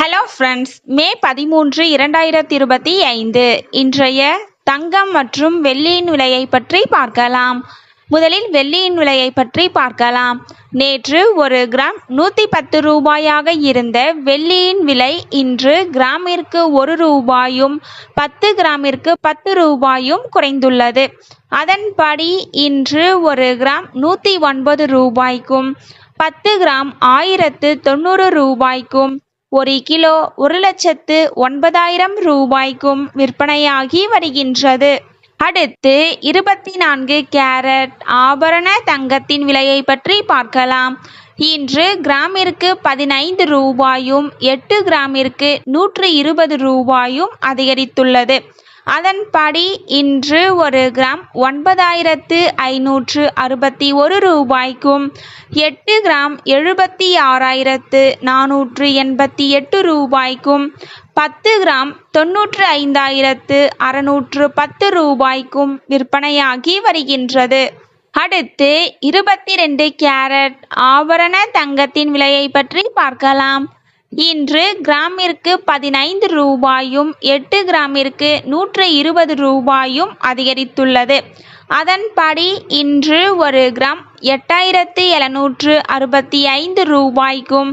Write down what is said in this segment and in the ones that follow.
Hello friends, மே 13, 2025 இன்றைய தங்கம் மற்றும் வெள்ளியின் விலையை பற்றி பார்க்கலாம். முதலில் வெள்ளியின் விலையை பற்றி பார்க்கலாம். நேற்று ஒரு கிராம் 110 ரூபாயாக இருந்த வெள்ளியின் விலை இன்று கிராமிற்கு 1 ரூபாயும் 10 கிராமிற்கு 10 ரூபாயும் குறைந்துள்ளது. அதன்படி இன்று ஒரு கிராம் 109 ரூபாய்க்கும் 10 கிராம் 1090 ரூபாய்க்கும் 1 கிலோ 1,09,000 ரூபாய்க்கும் விற்பனையாகி வருகின்றது. அடுத்து 24 கேரட் ஆபரண தங்கத்தின் விலையை பற்றி பார்க்கலாம். இன்று கிராமிற்கு 15 ரூபாயும் 8 கிராமிற்கு 120 ரூபாயும் அதிகரித்துள்ளது. அதன்படி இன்று ஒரு கிராம் 9,561 ரூபாய்க்கும் 8 கிராம் 76,488 ரூபாய்க்கும் 10 கிராம் 95,610 ரூபாய்க்கும் விற்பனையாகி வருகின்றது. அடுத்து 22 கேரட் ஆபரண தங்கத்தின் விலையை பற்றி பார்க்கலாம். இன்று கிராமிற்கு 15 ரூபாயும் 8 கிராமிற்கு 120 ரூபாயும் அதிகரித்துள்ளது. அதன்படி இன்று ஒரு கிராம் 8,765 ரூபாய்க்கும்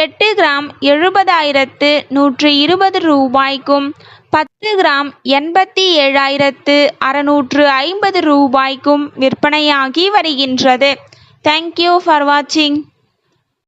8 கிராம் 70,120 ரூபாய்க்கும் 10 கிராம் 87,650 ரூபாய்க்கும் விற்பனையாகி வருகின்றது. தேங்க்யூ ஃபார் வாட்சிங்.